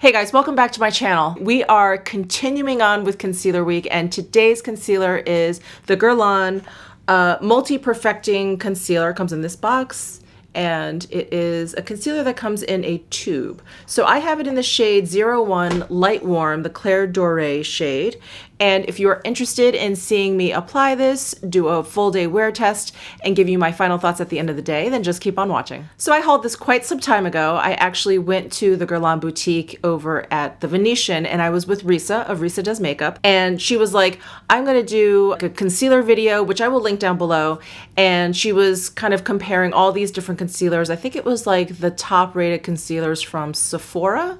Hey guys, welcome back to my channel. We are continuing on with Concealer Week, and today's concealer is the Guerlain Multi-Perfecting Concealer. It comes in this box, and it is a concealer that comes in a tube. So I have it in the shade 01 Light Warm, the Claire Doré shade. And if you are interested in seeing me apply this, do a full day wear test, and give you my final thoughts at the end of the day, then just keep on watching. So I hauled this quite some time ago. I actually went to the Guerlain boutique over at the Venetian, and I was with Risa of Risa Does Makeup, and she was like, I'm gonna do a concealer video, which I will link down below, and she was kind of comparing all these different concealers. I think it was like the top rated concealers from Sephora.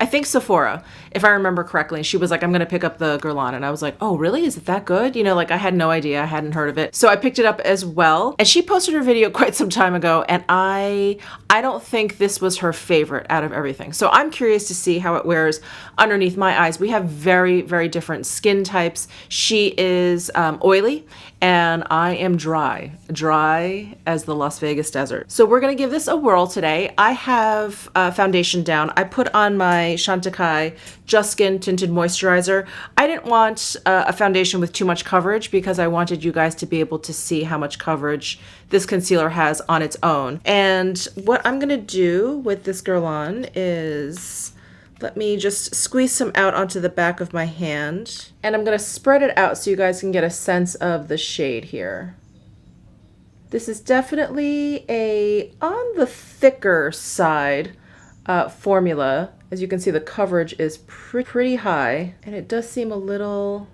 I think Sephora, if I remember correctly. She was like, I'm going to pick up the Guerlain. And I was like, oh, really? Is it that good? You know, like I had no idea. I hadn't heard of it. So I picked it up as well. And she posted her video quite some time ago. And I don't think this was her favorite out of everything. So I'm curious to see how it wears underneath my eyes. We have very, very different skin types. She is oily and I am dry as the Las Vegas desert. So we're going to give this a whirl today. I have foundation down. I put on my Chantecaille Just Skin Tinted Moisturizer. I didn't want a foundation with too much coverage because I wanted you guys to be able to see how much coverage this concealer has on its own. And what I'm going to do with this Guerlain is, let me just squeeze some out onto the back of my hand. And I'm going to spread it out so you guys can get a sense of the shade here. This is definitely on the thicker side formula. As you can see, the coverage is pretty high, and it does seem a little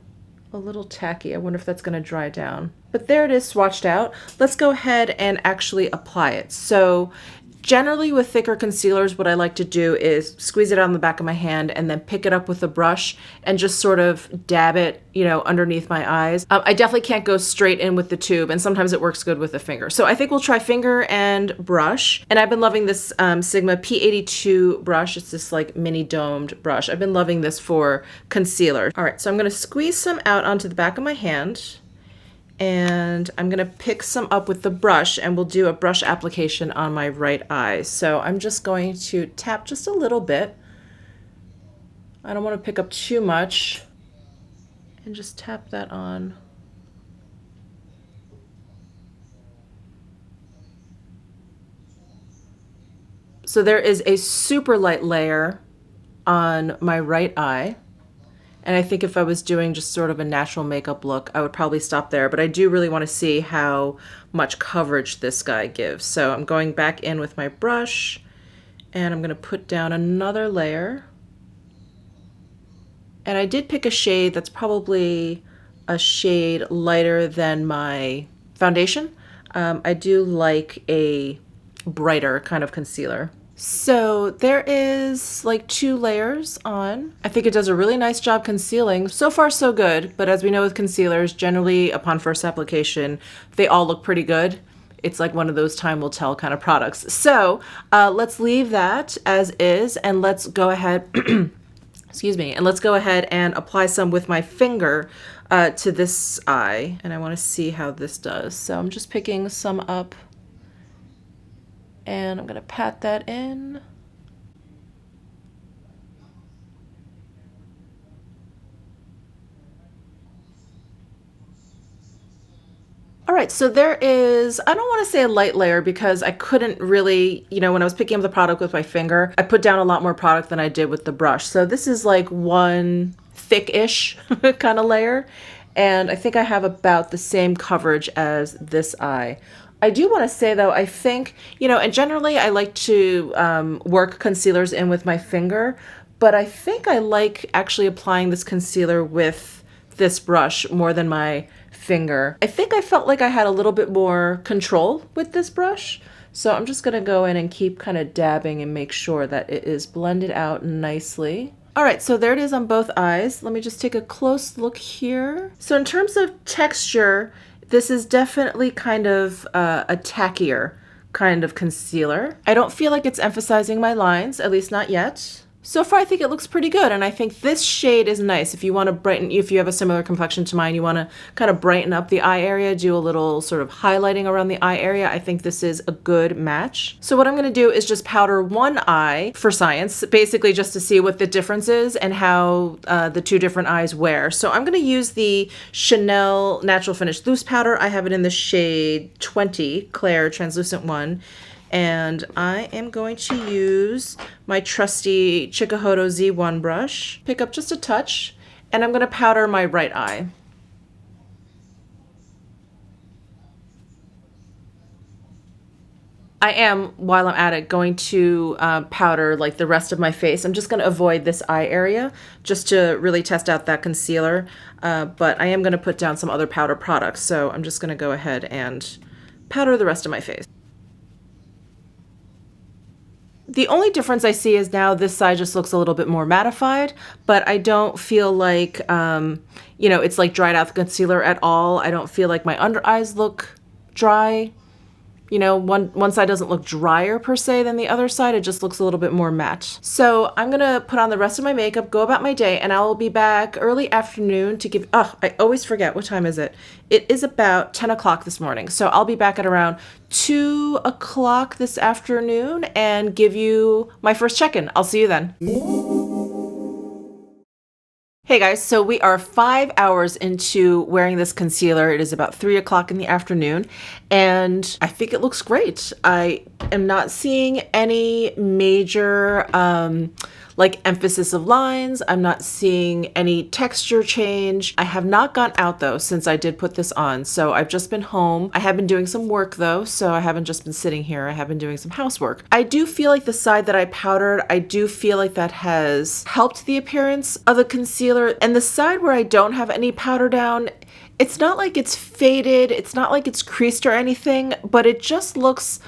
tacky. I wonder if that's going to dry down. But there it is, swatched out. Let's go ahead and actually apply it. So generally with thicker concealers, what I like to do is squeeze it on the back of my hand and then pick it up with a brush and just sort of dab it, you know, underneath my eyes. I definitely can't go straight in with the tube, and sometimes it works good with a finger. So I think we'll try finger and brush. And I've been loving this Sigma P82 brush. It's this like mini domed brush. I've been loving this for concealer. All right, so I'm gonna squeeze some out onto the back of my hand, and I'm gonna pick some up with the brush, and we'll do a brush application on my right eye. So I'm just going to tap just a little bit. I don't want to pick up too much, and just tap that on. So there is a super light layer on my right eye. And I think if I was doing just sort of a natural makeup look, I would probably stop there. But I do really want to see how much coverage this guy gives. So I'm going back in with my brush, and I'm going to put down another layer. And I did pick a shade that's probably a shade lighter than my foundation. I do like a brighter kind of concealer. So there is like 2 layers on. I think it does a really nice job concealing. So far so good, but as we know with concealers, generally upon first application, they all look pretty good. It's like one of those time will tell kind of products. So let's leave that as is, and let's go ahead, excuse me, and let's go ahead and apply some with my finger to this eye. And I want to see how this does. So I'm just picking some up, and I'm going to pat that in. All right, so there is, I don't want to say a light layer because I couldn't really, you know, when I was picking up the product with my finger, I put down a lot more product than I did with the brush. So this is like one thick-ish kind of layer. And I think I have about the same coverage as this eye. I do want to say though, I think, you know, and generally I like to work concealers in with my finger, but I think I like actually applying this concealer with this brush more than my finger. I think I felt like I had a little bit more control with this brush. So I'm just going to go in and keep kind of dabbing and make sure that it is blended out nicely. All right, so there it is on both eyes. Let me just take a close look here. So in terms of texture, this is definitely kind of a tackier kind of concealer. I don't feel like it's emphasizing my lines, at least not yet. So far, I think it looks pretty good, and I think this shade is nice. If you want to brighten, if you have a similar complexion to mine, you want to kind of brighten up the eye area, do a little sort of highlighting around the eye area, I think this is a good match. So what I'm going to do is just powder one eye for science, basically just to see what the difference is and how the two different eyes wear. So I'm going to use the Chanel Natural Finish Loose Powder. I have it in the shade 20, Claire Translucent one. And I am going to use my trusty Chikuhodo Z1 brush, pick up just a touch, and I'm going to powder my right eye. I am, while I'm at it, going to powder like the rest of my face. I'm just going to avoid this eye area just to really test out that concealer, but I am going to put down some other powder products, so I'm just going to go ahead and powder the rest of my face. The only difference I see is now this side just looks a little bit more mattified, but I don't feel like, you know, it's like dried out the concealer at all. I don't feel like my under eyes look dry. You know, one side doesn't look drier per se than the other side. It just looks a little bit more matte. So I'm going to put on the rest of my makeup, go about my day, and I will be back early afternoon to give, oh, I always forget. What time is it? It is about 10 o'clock this morning. So I'll be back at around 2 o'clock this afternoon and give you my first check-in. I'll see you then. Hey guys, so we are 5 hours into wearing this concealer. It is about 3 o'clock in the afternoon, and I think it looks great. I am not seeing any major like emphasis of lines. I'm not seeing any texture change. I have not gone out though since I did put this on, so I've just been home. I have been doing some work though, so I haven't just been sitting here. I have been doing some housework. I do feel like the side that I powdered, I do feel like that has helped the appearance of the concealer, and the side where I don't have any powder down, it's not like it's faded, it's not like it's creased or anything, but it just looks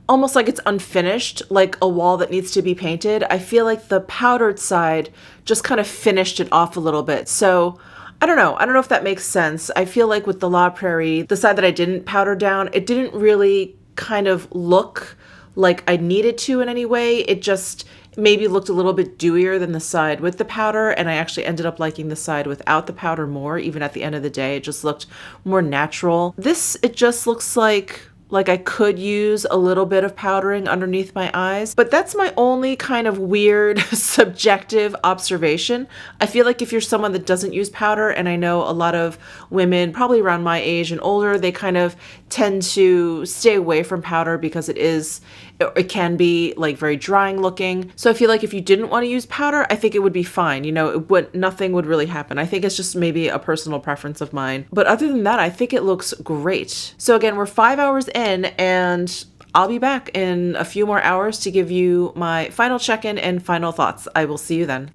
almost like it's unfinished, like a wall that needs to be painted. I feel like the powdered side just kind of finished it off a little bit. So I don't know. I don't know if that makes sense. I feel like with the La Prairie, the side that I didn't powder down, it didn't really kind of look like I needed to in any way. It just maybe looked a little bit dewier than the side with the powder, and I actually ended up liking the side without the powder more. Even at the end of the day, it just looked more natural. This, it just looks like I could use a little bit of powdering underneath my eyes, but that's my only kind of weird subjective observation. I feel like if you're someone that doesn't use powder, and I know a lot of women probably around my age and older, they kind of tend to stay away from powder because it can be like very drying looking. So I feel like if you didn't want to use powder, I think it would be fine. You know, nothing would really happen. I think it's just maybe a personal preference of mine. But other than that, I think it looks great. So again, we're 5 hours in, and I'll be back in a few more hours to give you my final check-in and final thoughts. I will see you then.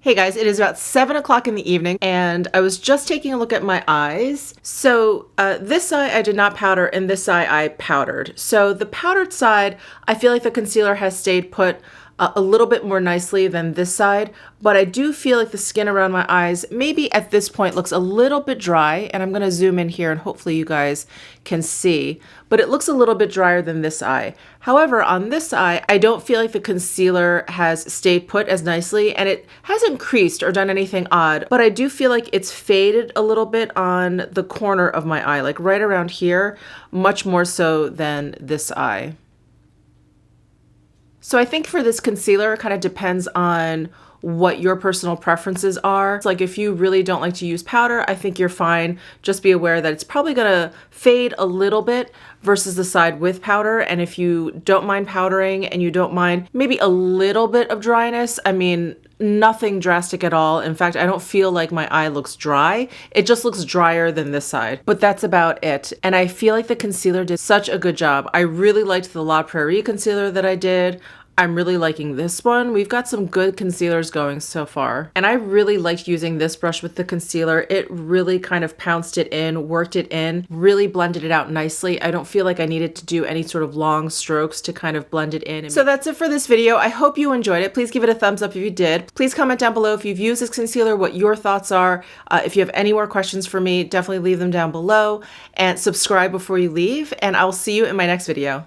Hey guys, it is about 7 o'clock in the evening, and I was just taking a look at my eyes. So this eye I did not powder, and this eye I powdered. So the powdered side, I feel like the concealer has stayed put a little bit more nicely than this side, but I do feel like the skin around my eyes maybe at this point looks a little bit dry, and I'm going to zoom in here and hopefully you guys can see, but it looks a little bit drier than this eye. However, on this eye, I don't feel like the concealer has stayed put as nicely, and it hasn't creased or done anything odd, but I do feel like it's faded a little bit on the corner of my eye, like right around here, much more so than this eye. So I think for this concealer, it kind of depends on what your personal preferences are. It's like if you really don't like to use powder, I think you're fine. Just be aware that it's probably gonna fade a little bit versus the side with powder. And if you don't mind powdering and you don't mind maybe a little bit of dryness, I mean, nothing drastic at all. In fact, I don't feel like my eye looks dry. It just looks drier than this side, but that's about it. And I feel like the concealer did such a good job. I really liked the La Prairie concealer that I did. I'm really liking this one. We've got some good concealers going so far. And I really liked using this brush with the concealer. It really kind of pounced it in, worked it in, really blended it out nicely. I don't feel like I needed to do any sort of long strokes to kind of blend it in. So that's it for this video. I hope you enjoyed it. Please give it a thumbs up if you did. Please comment down below if you've used this concealer, what your thoughts are. If you have any more questions for me, definitely leave them down below, and subscribe before you leave, and I'll see you in my next video.